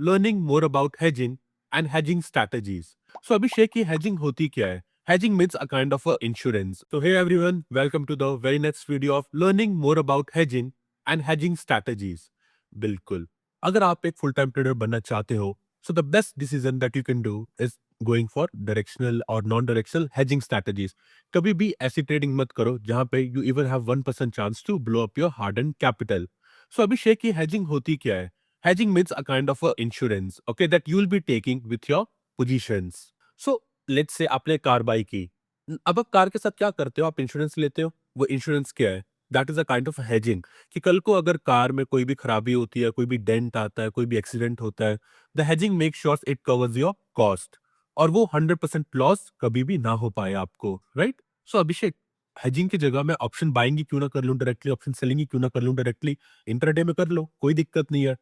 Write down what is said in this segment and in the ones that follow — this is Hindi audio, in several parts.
learning more about hedging and hedging strategies. So Abhishek, ये hedging होती क्या है? Hedging means a kind of a insurance. So hey everyone, welcome to the very next video of learning more about hedging and hedging strategies. बिल्कुल, अगर आप एक full time trader बनना चाहते हो, so the best decision that you can do is going for directional or non-directional hedging strategies. कभी भी ऐसी ट्रेडिंग मत करो जहां पे you even have 1% chance to blow up your hard-earned capital. So अभिषेक, ये hedging होती क्या है? Hedging means a kind of a insurance, okay, that you will be taking with your positions. So let's say आपने कार बाई की, अब आप कार के साथ क्या करते हो? आप इंश्योरेंस लेते हो। वो इंश्योरेंस क्या है? That is a kind of hedging, कि कल को अगर कार में कोई भी खराबी होती है, कोई भी डेंट आता है, कोई भी एक्सीडेंट होता है, the hedging make sure it covers your cost, और वो 100% लॉस कभी भी ना हो पाए आपको, राइट? सो अभिषेक, हेजिंग की जगह मैं ऑप्शन बाइंग ही क्यों ना कर लूं डायरेक्टली, ऑप्शन सेलिंग ही क्यों ना कर लूं डायरेक्टली, इंट्राडे में कर लो, कोई दिक्कत नहीं है।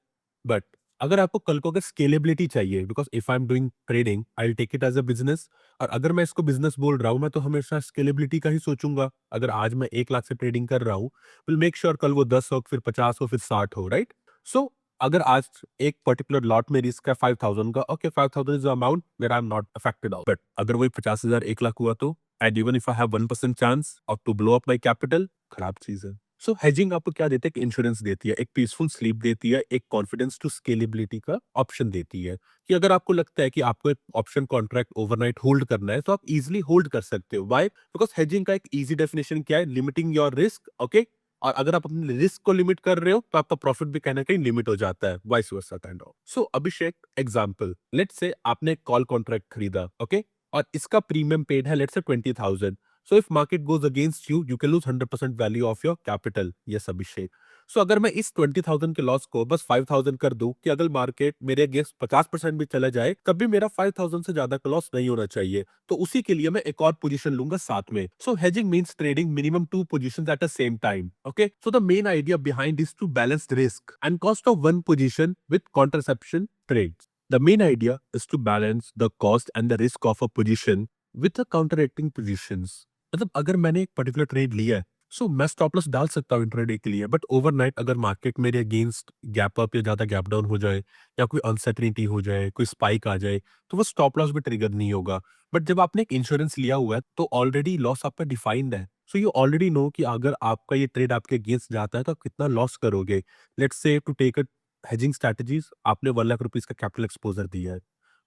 बट अगर आपको कल को अगर स्केलेबिलिटी चाहिए, because if I am doing trading I will take it as a business, और अगर मैं इसको बिजनेस बोल रहा हूँ, मैं तो हमेशा स्केलेबिलिटी का ही सोचूंगा। अगर आज मैं 1 लाख से ट्रेडिंग कर रहा हूँ, विल मेक श्योर कल वो 10 हो, फिर 50 हो, फिर 60 हो, राइट? सो अगर आज एक पर्टिकुलर लॉट में रिस्क है 5,000 का, okay, 5,000 is amount where I am not affected out. But अगर वही 50,000 1 लाख हुआ तो, and even if I have 1% chance of to blow up my capital, खराब चीज है। सो हेजिंग आपको क्या देती है? एक इंश्योरेंस देती है, एक पीसफुल स्लीप देती है, एक कॉन्फिडेंस टू स्केलेबिलिटी का ऑप्शन देती है, कि अगर आपको लगता है कि आपको एक ऑप्शन कॉन्ट्रैक्ट ओवरनाइट होल्ड करना है, तो आप इजीली होल्ड कर सकते हो। व्हाई? बिकॉज हेजिंग का एक इजी डेफिनेशन क्या है? Limiting your risk, okay? और अगर आप अपने रिस्क को लिमिट कर रहे हो, तो आपका प्रॉफिट भी कहीं ना कहीं लिमिट हो जाता है, vice versa kind of. So Abhishek, example, let's say आपने कॉल कॉन्ट्रैक्ट खरीदा, ओके, और इसका प्रीमियम पेड है let's say 20,000। So if market goes against you, you can lose 100% value of your capital. Yes, Abhishek. So अगर मैं इस 20,000 के लॉस को बस 5,000 कर दूं, कि अगर मार्केट मेरे अगेंस्ट 50% भी चला जाए, तब भी मेरा 5,000 से ज्यादा का लॉस नहीं होना चाहिए, तो उसी के लिए मैं एक और पोजीशन लूंगा साथ में। So hedging means trading minimum 2 positions at the same time. Okay, so the main idea behind is to balance risk and cost of one position with contraception trades. The main idea is to balance the cost and the risk of a position with the counteracting positions. मतलब अगर मैंने एक पर्टिकुलर ट्रेड लिया है, सो मैं स्टॉप लॉस डाल सकता हूँ इंट्राडे के लिए, बट ओवरनाइट अगर मार्केट मेरे अगेंस्ट गैप अप या ज्यादा गैप डाउन हो जाए, या कोई अनसर्टेनिटी हो जाए, कोई स्पाइक आ जाए, तो वो स्टॉप लॉस भी ट्रिगर नहीं होगा। बट जब आपने एक इंश्योरेंस लिया हुआ है, तो ऑलरेडी लॉस आपका डिफाइंड है, सो यू ऑलरेडी नो कि अगर आपका ये ट्रेड आपके अगेंस्ट जाता है, तो आप कितना लॉस करोगे। Let's say to take a hedging strategies, आपने 1 लाख रुपीज का कैपिटल एक्सपोजर दिया है,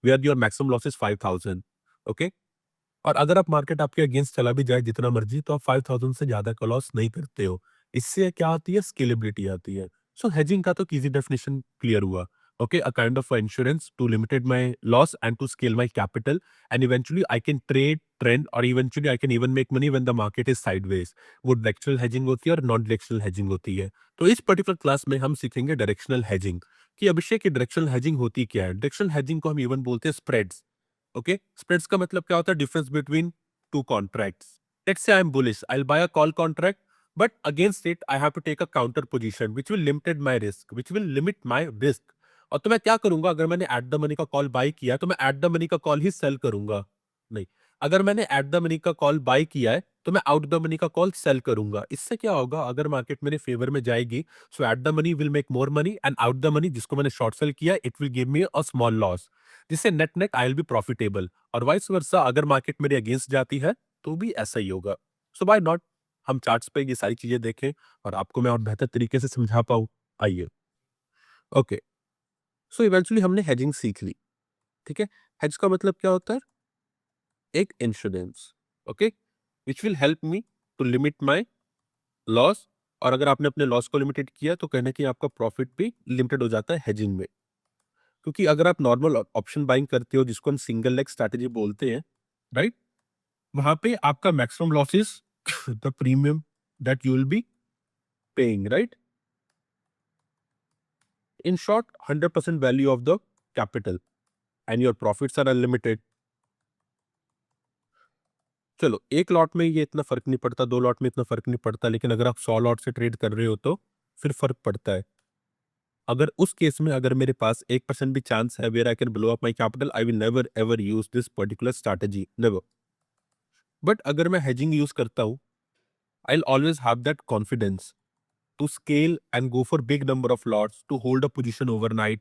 where your maximum loss is 5,000, okay, और अगर आप मार्केट आपके अगेंस्ट चला भी जाए जितना मर्जी, तो आप 5,000 से ज्यादा का लॉस नहीं करते हो। इससे क्या आती है? स्केलेबिलिटी आती है। सो हेजिंग का तो इजी डेफिनेशन क्लियर हुआ, okay, a kind of insurance to limited my loss and to scale my capital, and eventually I can trade trend, और eventually I can even make money when the market is sideways. वो डायरेक्शनल हेजिंग होती है और नॉन डायरेक्शनल हेजिंग होती है। तो इस पर्टिकुलर क्लास में हम सीखेंगे डायरेक्शनल हेजिंग, कि अभिषेक की डायरेक्शनल हेजिंग होती क्या है। डायरेक्शनल हेजिंग को हम इवन बोलते हैं स्प्रेड्स। ओके, स्प्रेड्स का मतलब क्या होता है? Difference between two contracts. Let's say I am bullish, I will buy a call contract, but against it I have to take a counter position which will limited my risk, which will limit my risk. और तो मैं क्या करूंगा? अगर मैंने एट द मनी का कॉल बाय किया, तो मैं एट द मनी का कॉल ही सेल करूंगा। नहीं, अगर मैंने एट द मनी का कॉल बाय किया है, तो मैं आउट द मनी का कॉल सेल करूंगा। इससे क्या होगा? अगर मार्केट मेरे फेवर में जाएगी, so at the money will make more money, and out the money जिसको मैंने शॉर्ट सेल किया, it will give me a small loss, जिससे net net I will be profitable. और वाइस वर्सा, अगर मार्केट मेरे अगेंस्ट जाती है, तो भी ऐसा ही होगा। सो व्हाई नॉट हम चार्ट्स पे ये सारी चीजें देखें, और आपको मैं और बेहतर तरीके से समझा पाऊँ। आइए, ओके, सो इवेंचुअली हमने हेजिंग सीख ली, ठीक है। हेज का मतलब क्या होता है? एक insurance, okay, which will help me to limit my loss, और अगर आपने अपने लॉस को लिमिटेड किया, तो कहना कि आपका प्रॉफिट भी लिमिटेड हो जाता है हेजिंग में। क्योंकि अगर आप नॉर्मल ऑप्शन बाइंग करते हो, जिसको हम सिंगल लेग स्ट्रैटेजी बोलते हैं, राइट, वहां पे आपका maximum loss is the premium that you will be paying, right? In short, 100% value of the capital, and your profits are unlimited. चलो, एक लॉट में ये इतना फर्क नहीं पड़ता, 2 लॉट में इतना फर्क नहीं पड़ता, लेकिन अगर आप 100 लॉट से ट्रेड कर रहे हो, तो फिर फर्क पड़ता है। अगर उस केस में अगर मेरे पास 1% भी चांस है where I can blow up my capital, I will never ever use this particular strategy, never. But अगर मैं हेजिंग यूज करता हूँ, I will always have that confidence to scale and go for big number of lots to hold a position overnight.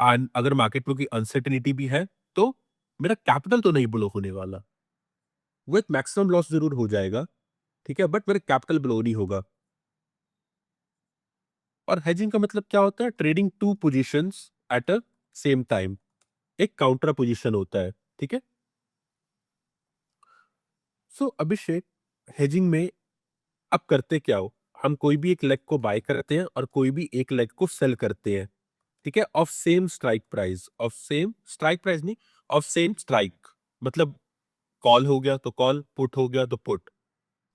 अगर मार्केट में कोई अनसर्टेनिटी भी है तो मेरा कैपिटल तो नहीं ब्लो होने वाला, वो एक मैक्सिमम लॉस जरूर हो जाएगा, ठीक है, बट मेरा कैपिटल ब्लो नहीं होगा। और हेजिंग का मतलब क्या होता है? Trading two positions eight a same time, एक काउंटर पोजीशन होता है, ठीक है। सो अभिषेक, हेजिंग में आप करते क्या हो? हम कोई भी एक लेग को बाय करते हैं और कोई भी एक लेग को सेल करते हैं, ठीक है, of same strike price, of same strike price नहीं, ऑफ सेम स्ट्राइक, मतलब कॉल हो गया तो कॉल, पुट हो गया तो पुट।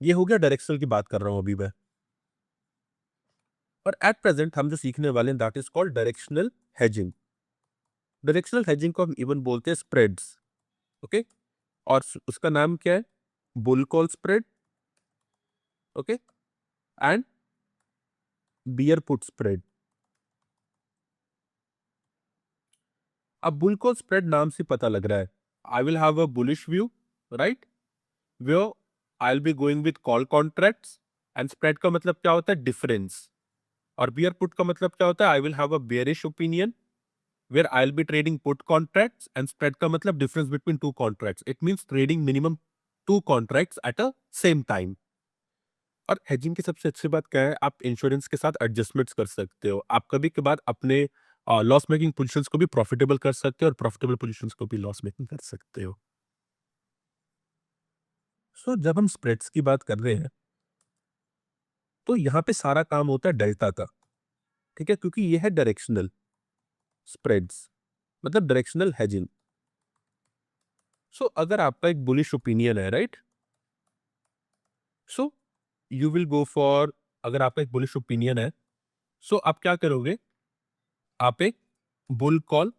ये हो गया डायरेक्शनल की बात कर रहा हूं अभी मैं। और एट प्रेजेंट हम जो सीखने वाले हैं that is called directional hedging. Directional hedging को हम इवन बोलते हैं स्प्रेड्स, ओके। और उसका नाम क्या है? Bull call spread, okay, and bear put spread. अब बुल कॉल स्प्रेड नाम से पता लग रहा है I will have a bullish view, right, वो I will be going with call contracts. And spread का मतलब क्या होता है? डिफरेंस। और बियर पुट का मतलब क्या होता है? I will have a bearish opinion where I will be trading put contracts. And spread का मतलब difference between two contracts, it means trading minimum two contracts at a same time. और हेजिंग की सबसे अच्छी बात क्या है? आप इंश्योरेंस के साथ एडजस्टमेंट्स कर सकते हो। आप कभी कभार अपने लॉस मेकिंग पोजीशंस को भी प्रॉफिटेबल कर सकते हो और प्रॉफिटेबल पोजीशंस को भी लॉस मेकिंग कर सकते हो। सो जब हम स्प्रेड्स की बात कर रहे हैं तो यहाँ पे सारा काम होता है डेल्टा का, ठीक है, क्योंकि ये है डायरेक्शनल स्प्रेड्स, मतलब डायरेक्शनल हेजिंग। सो अगर आपका एक बुलिश ओपिनियन है, right, so you will go for, अगर आपका एक बुलिश ओपिनियन है, सो आप क्या करोगे? आप एक बुल कॉल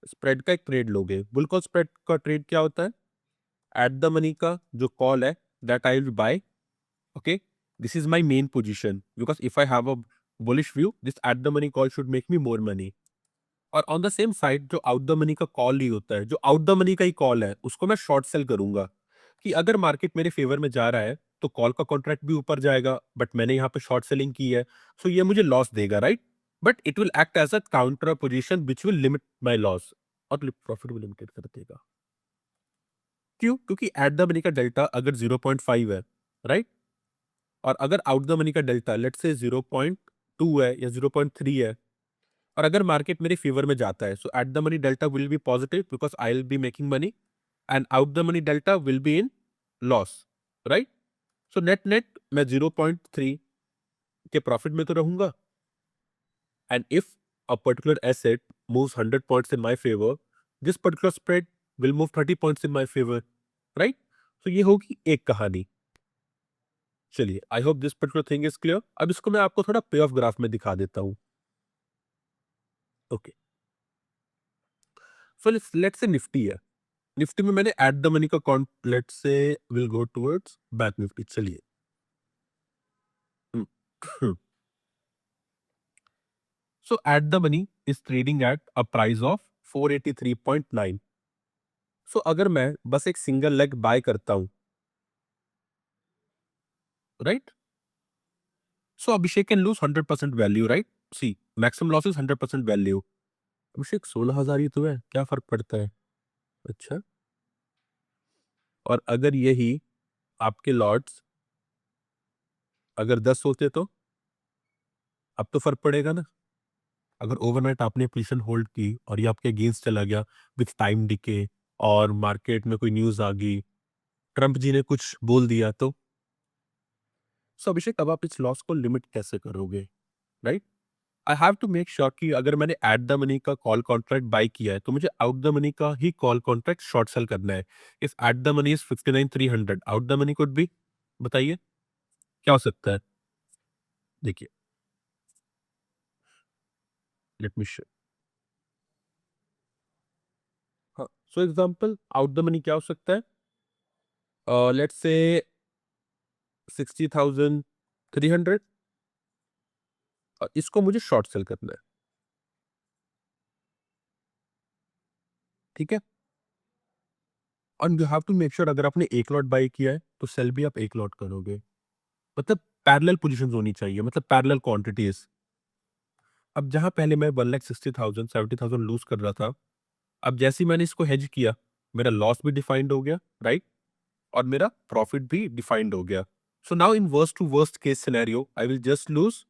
स्प्रेड का एक ट्रेड लोगे। बुल कॉल स्प्रेड का ट्रेड क्या होता है? एट द मनी का जो कॉल है that I will bye, okay, this is my main position because if I have a bullish view this eight the money call should make me more money. और ऑन द सेम साइड जो आउट द मनी का कॉल ही होता है, जो आउट द मनी का ही कॉल है, उसको मैं शॉर्ट सेल करूंगा कि अगर मार्केट मेरे फेवर में जा रहा है तो कॉल का कॉन्ट्रैक्ट भी ऊपर जाएगा, बट मैंने यहाँ पे शॉर्ट सेलिंग की है, सो ये मुझे लॉस देगा, right, but it will act as a counter position which will limit my loss और प्रॉफिट भी लिमिटेड कर देगा। क्यों? क्योंकि एट द मनी का डेल्टा अगर 0.5 है, राइट, और अगर आउट द मनी का डेल्टा लेट्स से 0.2 है या 0.3 है, और अगर मार्केट मेरे फेवर में जाता है, so at the money delta will be positive because I will be making money and out the money delta will be in loss, right. So net net मैं 0.3 के प्रॉफिट में तो रहूंगा। And if a particular asset moves 100 points in my favour, this particular spread will move 30 points in my favour, right. So ये होगी एक कहानी। चलिए, I hope this particular thing is clear. अब इसको मैं आपको थोड़ा पे ऑफ ग्राफ में दिखा देता हूँ, okay. So let's say Nifty है, निफ्टी में मैंने एट द मनी का कॉन्ट, let's say will go towards bank Nifty, चलिए। So at the money is trading at a price of 483.9। So अगर मैं बस एक सिंगल लेग बाय करता हूं, right, so Abhishek can lose 100% value, right, see maximum loss is 100% value. Abhishek 16,000 ही तो है, क्या फर्क पड़ता है? अच्छा, और अगर यही आपके लॉट्स अगर 10 होते तो अब तो फर्क पड़ेगा ना। अगर ओवरनाइट आपने पोजीशन होल्ड की और ये आपके अगेंस्ट चला गया विथ टाइम डिके, और मार्केट में कोई न्यूज आ गई, ट्रंप जी ने कुछ बोल दिया, तो सो अभिषेक अब आप इस लॉस को लिमिट कैसे करोगे, right. I have to make sure कि अगर मैंने एट द मनी का कॉल कॉन्ट्रैक्ट बाय किया है तो मुझे आउट द मनी का ही कॉल कॉन्ट्रैक्ट शॉर्ट सेल करना है। If at the money is 59,300, out the money could be, बताइए क्या हो सकता है? देखिए, लेट मी शो। हाँ, so example out the money क्या हो सकता है? लेट्स से 60,300, और इसको मुझे शॉर्ट सेल करना है, ठीक है। And you have to make sure अगर आपने एक लॉट बाय किया है तो सेल भी आप एक लॉट करोगे, मतलब पैरेलल पोजीशंस होनी चाहिए, मतलब पैरेलल क्वांटिटीज। अब जहां पहले मैं 1,60,000 70,000 लूज कर रहा था, अब जैसे ही मैंने इसको हेज किया, मेरा लॉस भी डिफाइंड हो गया, राइट? और मेरा प्रॉफिट भी डिफाइंड हो गया। So now in worst to worst case scenario I will just lose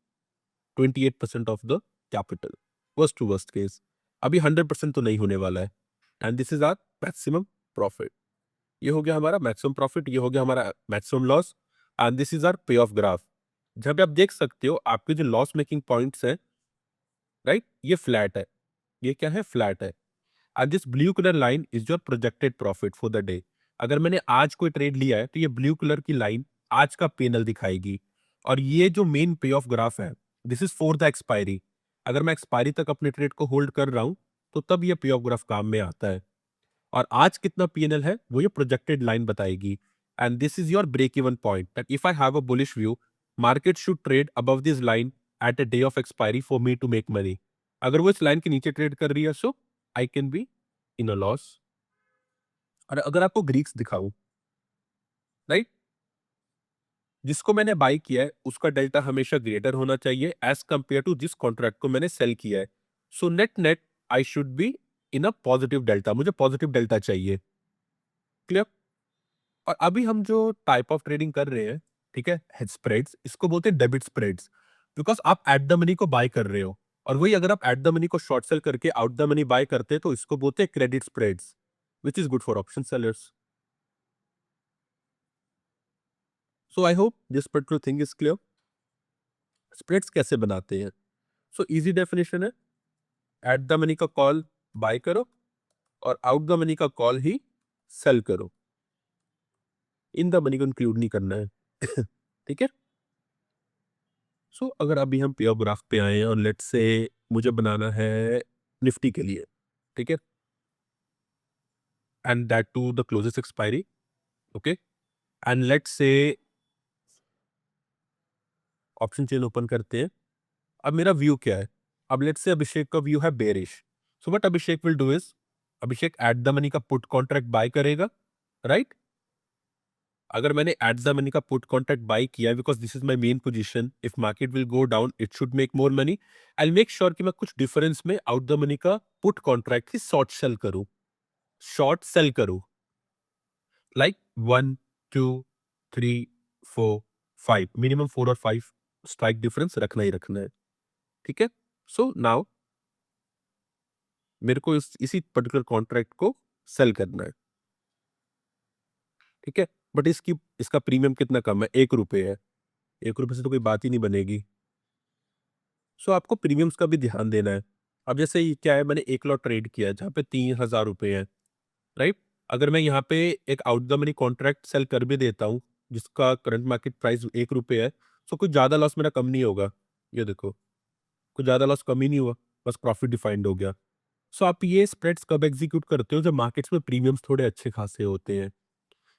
28% of the capital. Worst to worst case, अभी 100% तो नहीं होने वाला है। And this is our maximum profit. ये हो गया हमारा मैक्सिमम प्रॉफिट, ये हो गया हमारा maximum loss, and this is our payoff graph. जहाँ पे आप देख सकते हो आपके जो लॉस मेकिंग पॉइंट्स हैं, राइट, ये फ्लैट है, ये क्या है, फ्लैट है। And this blue colour line is your projected profit for the day. अगर मैंने आज कोई ट्रेड लिया है तो ये ब्लू कलर की लाइन आज का पेनल दिखाएगी। और ये जो मेन पे ऑफ ग्राफ है, this is for the expiry. अगर मैं एक्सपायरी तक अपने ट्रेड को होल्ड कर रहा हूं तो तब ये पे ऑफ ग्राफ काम में आता है। और आज कितना पीएनएल है वो ये प्रोजेक्टेड लाइन बताएगी। And this is your break even point that if I have a bullish view, market should trade above this line at a day of expiry for me to make money. अगर वो इस लाइन के नीचे ट्रेड कर रही है, so I can be in a loss. और अगर आपको ग्रीक्स दिखाऊं, राइट, जिसको मैंने बाई किया है उसका डेल्टा हमेशा ग्रेटर होना चाहिए एज कंपेयर टू जिस कॉन्ट्रैक्ट को मैंने सेल किया है। सो net net I should be in a positive delta, मुझे पॉजिटिव डेल्टा चाहिए। क्लियर? और अभी हम जो टाइप ऑफ ट्रेडिंग कर रहे हैं, ठीक है, हेड स्प्रेड्स, इसको बोलते हैं डेबिट स्प्रेड्स। बिकॉज आप एट द मनी को बाय कर रहे हो, और वही अगर आप एट द मनी को शॉर्ट सेल करके आउट द मनी बाय करते हैं तो इसको बोलते हैं credit spreads, which is good for option sellers. So I hope this particular thing is clear. Spreads कैसे बनाते हैं? सो इजी डेफिनेशन है, एट द मनी का कॉल बाय करो और आउट द मनी का कॉल ही सेल करो। इन द मनी को इंक्लूड नहीं करना है। ठीक है। सो अगर अभी हम पे ग्राफ पे आए और लेट्स से मुझे बनाना है निफ्टी के लिए, ठीक है, and that to the closest expiry, okay, and let's say option chain open करते हैं। अब मेरा व्यू क्या है? अब लेट्स से अभिषेक का व्यू है bearish. So what Abhishek will do is, Abhishek eight the money का पुट कॉन्ट्रैक्ट बाय करेगा, राइट? अगर मैंने एट द मनी का पुट कॉन्ट्रैक्ट बाय किया है, because this is my main position, if market will go down it should make more money, I make sure कि मैं कुछ डिफरेंस में आउट द मनी का पुट कॉन्ट्रैक्ट ही शॉर्ट सेल करूं, शॉर्ट सेल करूं, लाइक 1 2 3 4 5, मिनिमम 4 और 5 स्ट्राइक डिफरेंस रखना ही रखना है। ठीक है। सो नाउ मेरे को इसी पर्टिकुलर कॉन्ट्रैक्ट को सेल करना है, ठीक है, बट इसका प्रीमियम कितना कम है, 1 रुपए है। 1 रुपए से तो कोई बात ही नहीं बनेगी। सो आपको प्रीमियम्स का भी ध्यान देना है। अब जैसे ये क्या है, मैंने एक लॉट ट्रेड किया है जहाँ पे 3,000 रुपए है, राइट? अगर मैं यहाँ पे एक out the money contract sell कर भी देता हूँ जिसका करंट मार्केट प्राइस 1 रुपए है, सो कुछ ज्यादा लॉस मेरा कम नहीं होगा। ये देखो, कुछ ज्यादा लॉस कम ही नहीं हुआ, बस प्रॉफिट डिफाइंड हो गया। सो आप ये स्प्रेड्स कब एग्जीक्यूट करते हो? जब मार्केट्स में प्रीमियम्स थोड़े अच्छे खासे होते हैं,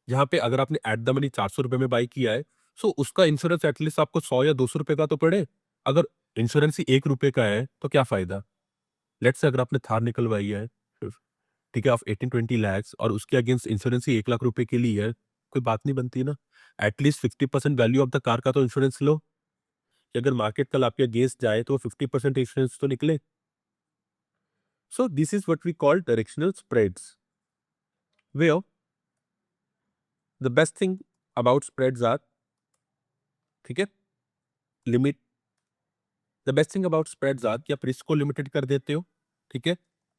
जहाँ पे अगर आपने एट द मनी 400 रुपए में बाई किया है, सो उसका इंश्योरेंस एटलीस्ट आपको 100 या 200 रुपए का तो पड़े। अगर इंश्योरेंस ही 1 रुपए का है तो क्या फायदा? लेट्स से अगर आपने थार निकलवाई है, ठीक है, ऑफ 18-20 lakhs, और उसके अगेंस्ट इंश्योरेंस ही 1 लाख रुपए के लिए है, कोई बात नहीं बनती ना। At least 50% value of the car का तो इंश्योरेंस लो, कि अगर मार्केट कल आपके अगेंस्ट जाए तो 50% इंश्योरेंस तो निकले। So this is what we call directional spreads. Way the best thing about spreads are, ठीक है, limit, the best thing about spreads are कि आप रिस्क को लिमिटेड कर देते हो, ठीक है,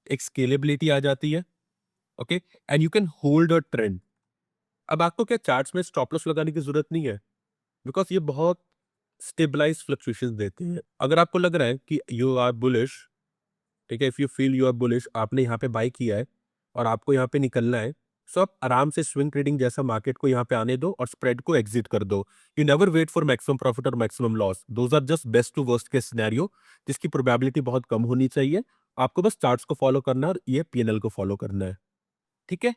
एक स्केलेबिलिटी आ जाती है, okay, and you can hold a trend. अब आपको क्या चार्ट्स में स्टॉप लॉस लगाने की जरूरत नहीं है, बिकॉज ये बहुत स्टेबलाइज फ्लक्चुएशंस देते हैं। अगर आपको लग रहा है कि यू आर बुलिश, ठीक है, if you feel you are bullish, आपने यहाँ पे बाई किया है और आपको यहाँ पे निकलना है, सो आप आराम से स्विंग ट्रेडिंग जैसा मार्केट को यहाँ पे आने दो और स्प्रेड को एग्जिट कर दो। You never wait for maximum profit और maximum loss, those are just best to worst के सिनेरियो, जिसकी प्रोबेबिलिटी बहुत कम होनी चाहिए। आपको बस चार्ट्स को फॉलो करना है और ये पीएनएल को फॉलो करना है, ठीक है।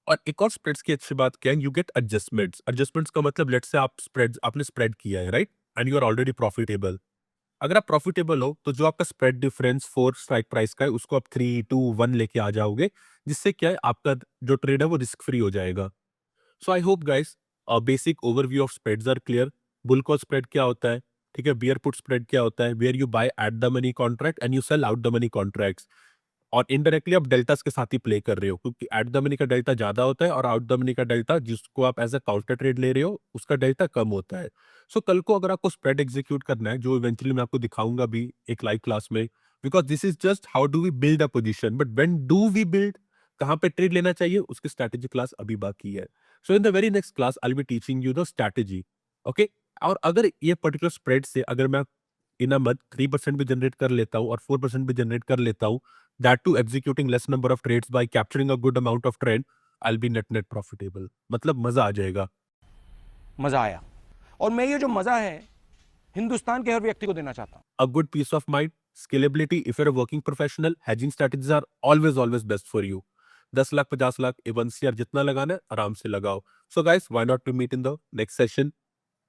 और एक और स्प्रेड्स की अच्छी बात क्या है, यू गेट एडजस्टमेंट्स। एडजस्टमेंट्स का मतलब, लेट्स से आपने स्प्रेड किया है, right, and you are already profitable. अगर आप प्रॉफिटेबल हो तो जो आपका स्प्रेड डिफरेंस 4 स्ट्राइक प्राइस का है उसको आप 3 2 1 लेके आ जाओगे, जिससे क्या है, आपका जो ट्रेड है वो रिस्क फ्री हो जाएगा। So I hope guys basic overview of spreads are clear. Bull call spread क्या होता है, ठीक है, बियर पुट स्प्रेड क्या होता है, where you buy at the money contract and you sell out the money contracts. और इनडायरेक्टली आप डेल्टास के साथ ही प्ले कर रहे हो, क्योंकि एट द मनी का डेल्टा ज्यादा होता है और आउट द मनी का डेल्टा, जिसको आप एज अ काउंटर ट्रेड ले रहे हो, उसका डेल्टा कम होता है। सो कल को अगर आपको स्प्रेड एग्जीक्यूट करना है, जो इवेंचुअली मैं आपको दिखाऊंगा भी एक लाइव क्लास में, because this is just how do we build a position, but when do we build, कहाँ पे ट्रेड लेना चाहिए, उसकी स्ट्रैटेजी क्लास अभी बाकी है। So in the very next class I will be teaching you the strategy. Okay, और अगर ये पर्टिकुलर स्प्रेड से अगर मैं इन अ मंथ 3% भी जनरेट कर लेता हूँ और 4% भी जनरेट कर लेता हूँ, that too executing less number of trades by capturing a good amount of trade, I'll be net profitable। मतलब मजा आ जाएगा। मजा आया। और मैं ये जो मजा है हिंदुस्तान के हर व्यक्ति को देना चाहता हूं। A good peace of mind, scalability if you're a working professional, hedging strategies are always best for you। 10 lakh 50 lakh even CR जितना लगाना है आराम से लगाओ। So guys, why not to meet in the next session?